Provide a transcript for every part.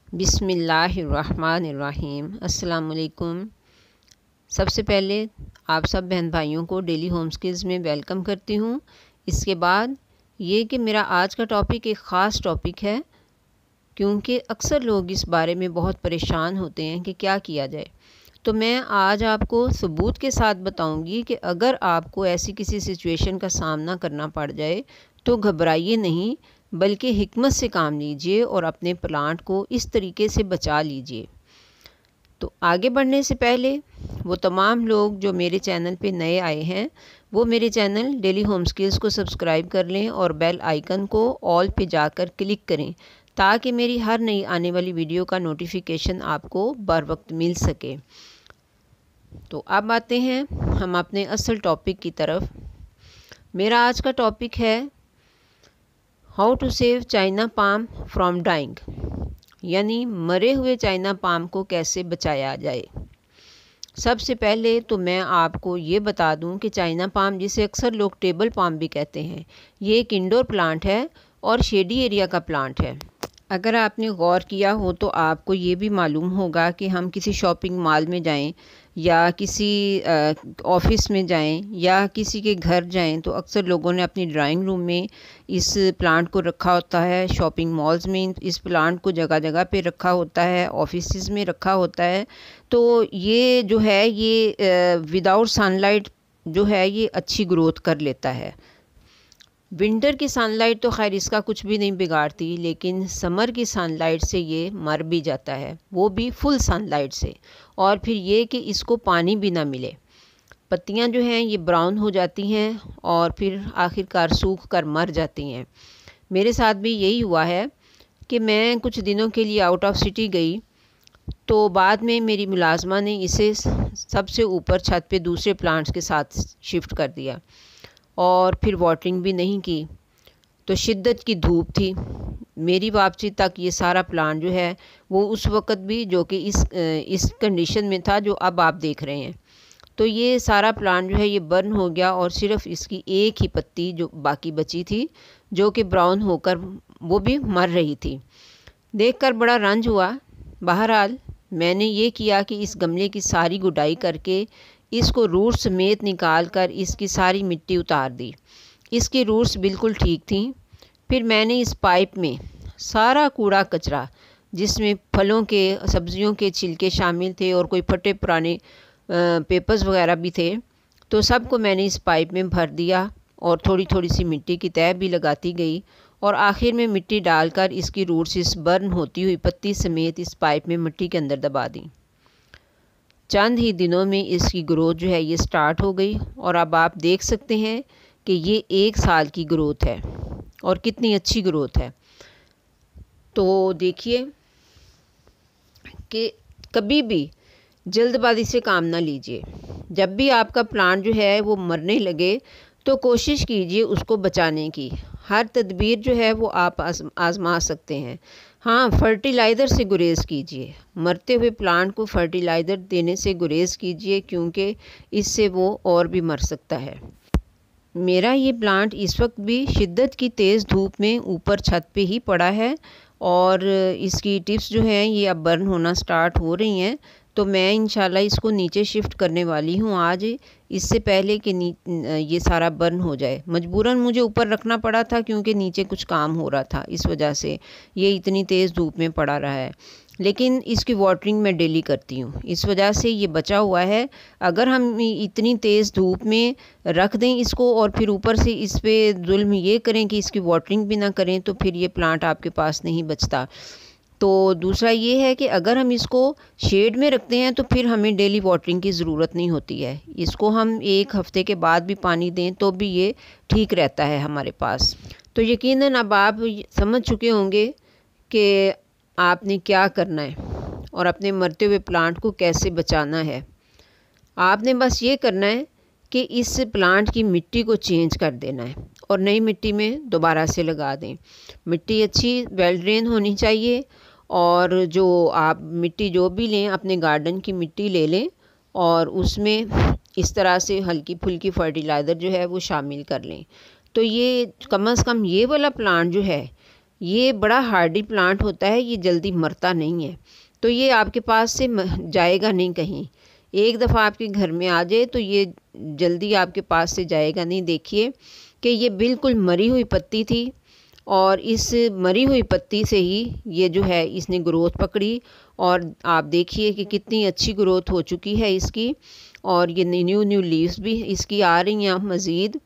बिस्मिल्लाहिर्रहमानिर्रहीम। अस्सलाम वालेकुम। सबसे पहले आप सब बहन भाइयों को डेली होम स्किल्स में वेलकम करती हूँ। इसके बाद ये कि मेरा आज का टॉपिक एक ख़ास टॉपिक है, क्योंकि अक्सर लोग इस बारे में बहुत परेशान होते हैं कि क्या किया जाए। तो मैं आज आपको सबूत के साथ बताऊंगी कि अगर आपको ऐसी किसी सिचुएशन का सामना करना पड़ जाए तो घबराइए नहीं, बल्कि हिकमत से काम लीजिए और अपने प्लांट को इस तरीके से बचा लीजिए। तो आगे बढ़ने से पहले वो तमाम लोग जो मेरे चैनल पे नए आए हैं वो मेरे चैनल डेली होम स्किल्स को सब्सक्राइब कर लें और बेल आइकन को ऑल पे जाकर क्लिक करें, ताकि मेरी हर नई आने वाली वीडियो का नोटिफिकेशन आपको बर वक्त मिल सके। तो अब आते हैं हम अपने असल टॉपिक की तरफ। मेरा आज का टॉपिक है how to save China palm from dying, यानी मरे हुए चाइना पाम को कैसे बचाया जाए। सबसे पहले तो मैं आपको ये बता दूं कि चाइना पाम, जिसे अक्सर लोग टेबल पाम भी कहते हैं, ये एक इंडोर प्लांट है और शेडी एरिया का प्लांट है। अगर आपने गौर किया हो तो आपको ये भी मालूम होगा कि हम किसी शॉपिंग मॉल में जाएं या किसी ऑफिस में जाएं या किसी के घर जाएं तो अक्सर लोगों ने अपनी ड्राइंग रूम में इस प्लांट को रखा होता है। शॉपिंग मॉल्स में इस प्लांट को जगह जगह पे रखा होता है, ऑफिस में रखा होता है। तो ये जो है ये विदाउट सनलाइट जो है ये अच्छी ग्रोथ कर लेता है। विंटर की सनलाइट तो खैर इसका कुछ भी नहीं बिगाड़ती, लेकिन समर की सनलाइट से ये मर भी जाता है, वो भी फुल सनलाइट से। और फिर ये कि इसको पानी भी ना मिले, पत्तियां जो हैं ये ब्राउन हो जाती हैं और फिर आखिरकार सूख कर मर जाती हैं। मेरे साथ भी यही हुआ है कि मैं कुछ दिनों के लिए आउट ऑफ सिटी गई, तो बाद में मेरी मुलाजमा ने इसे सबसे ऊपर छत पे दूसरे प्लांट्स के साथ शिफ्ट कर दिया और फिर वाटरिंग भी नहीं की। तो शिद्दत की धूप थी। मेरी वापसी तक ये सारा प्लांट जो है वो उस वक़्त भी जो कि इस कंडीशन में था जो अब आप देख रहे हैं। तो ये सारा प्लांट जो है ये बर्न हो गया और सिर्फ इसकी एक ही पत्ती जो बाकी बची थी, जो कि ब्राउन होकर वो भी मर रही थी। देखकर बड़ा रंज हुआ। बहरहाल मैंने ये किया कि इस गमले की सारी गुडाई करके इसको रूट्स समेत निकाल कर इसकी सारी मिट्टी उतार दी। इसकी रूट्स बिल्कुल ठीक थी। फिर मैंने इस पाइप में सारा कूड़ा कचरा, जिसमें फलों के सब्जियों के छिलके शामिल थे और कोई फटे पुराने पेपर्स वगैरह भी थे, तो सबको मैंने इस पाइप में भर दिया और थोड़ी थोड़ी सी मिट्टी की तह भी लगाती गई और आखिर में मिट्टी डालकर इसकी रूट्स इस बर्न होती हुई पत्ती समेत इस पाइप में मिट्टी के अंदर दबा दी। चंद ही दिनों में इसकी ग्रोथ जो है ये स्टार्ट हो गई और अब आप देख सकते हैं कि ये 1 साल की ग्रोथ है और कितनी अच्छी ग्रोथ है। तो देखिए कि कभी भी जल्दबाजी से काम ना लीजिए। जब भी आपका प्लांट जो है वो मरने लगे तो कोशिश कीजिए उसको बचाने की। हर तदबीर जो है वो आप आजमा सकते हैं। हाँ, फर्टिलाइज़र से गुरेज़ कीजिए। मरते हुए प्लांट को फर्टिलाइज़र देने से गुरेज़ कीजिए, क्योंकि इससे वो और भी मर सकता है। मेरा ये प्लांट इस वक्त भी शिद्दत की तेज़ धूप में ऊपर छत पे ही पड़ा है और इसकी टिप्स जो हैं ये अब बर्न होना स्टार्ट हो रही हैं। तो मैं इंशाल्लाह इसको नीचे शिफ्ट करने वाली हूँ आज, इससे पहले कि ये सारा बर्न हो जाए। मजबूरन मुझे ऊपर रखना पड़ा था क्योंकि नीचे कुछ काम हो रहा था, इस वजह से ये इतनी तेज़ धूप में पड़ा रहा है। लेकिन इसकी वाटरिंग मैं डेली करती हूँ, इस वजह से ये बचा हुआ है। अगर हम इतनी तेज़ धूप में रख दें इसको और फिर ऊपर से इस पे जुल्म ये करें कि इसकी वाटरिंग भी ना करें, तो फिर ये प्लांट आपके पास नहीं बचता। तो दूसरा ये है कि अगर हम इसको शेड में रखते हैं तो फिर हमें डेली वाटरिंग की ज़रूरत नहीं होती है। इसको हम 1 हफ़्ते के बाद भी पानी दें तो भी ये ठीक रहता है हमारे पास। तो यकीनन अब आप समझ चुके होंगे कि आपने क्या करना है और अपने मरते हुए प्लांट को कैसे बचाना है। आपने बस ये करना है कि इस प्लांट की मिट्टी को चेंज कर देना है और नई मिट्टी में दोबारा से लगा दें। मिट्टी अच्छी वेल ड्रेन होनी चाहिए और जो आप मिट्टी जो भी लें अपने गार्डन की मिट्टी ले लें और उसमें इस तरह से हल्की फुल्की फर्टिलाइज़र जो है वो शामिल कर लें। तो ये कम से कम ये वाला प्लांट जो है ये बड़ा हार्डी प्लांट होता है, ये जल्दी मरता नहीं है, तो ये आपके पास से जाएगा नहीं कहीं। एक दफ़ा आपके घर में आ जाए तो ये जल्दी आपके पास से जाएगा नहीं। देखिए कि ये बिल्कुल मरी हुई पत्ती थी और इस मरी हुई पत्ती से ही ये जो है इसने ग्रोथ पकड़ी और आप देखिए कि कितनी अच्छी ग्रोथ हो चुकी है इसकी, और ये न्यू न्यू लीव्स भी इसकी आ रही हैं मज़ीद।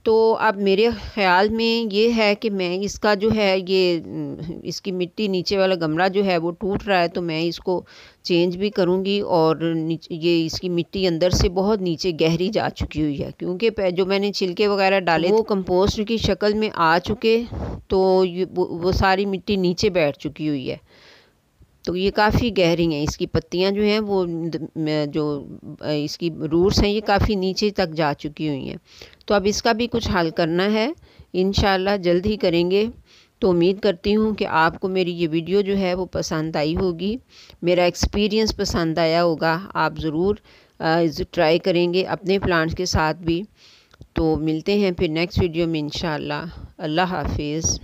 तो अब मेरे ख़्याल में ये है कि मैं इसका जो है ये इसकी मिट्टी, नीचे वाला गमला जो है वो टूट रहा है, तो मैं इसको चेंज भी करूँगी। और ये इसकी मिट्टी अंदर से बहुत नीचे गहरी जा चुकी हुई है, क्योंकि जो मैंने छिलके वगैरह डाले वो कंपोस्ट की शक्ल में आ चुके, तो ये वो सारी मिट्टी नीचे बैठ चुकी हुई है। तो ये काफ़ी गहरी हैं, इसकी पत्तियां जो हैं वो जो इसकी रूट्स हैं ये काफ़ी नीचे तक जा चुकी हुई हैं। तो अब इसका भी कुछ हल करना है, इंशाल्लाह जल्द ही करेंगे। तो उम्मीद करती हूँ कि आपको मेरी ये वीडियो जो है वो पसंद आई होगी, मेरा एक्सपीरियंस पसंद आया होगा। आप ज़रूर ट्राई करेंगे अपने प्लांट्स के साथ भी। तो मिलते हैं फिर नेक्स्ट वीडियो में इंशाल्लाह। अल्लाह हाफिज़।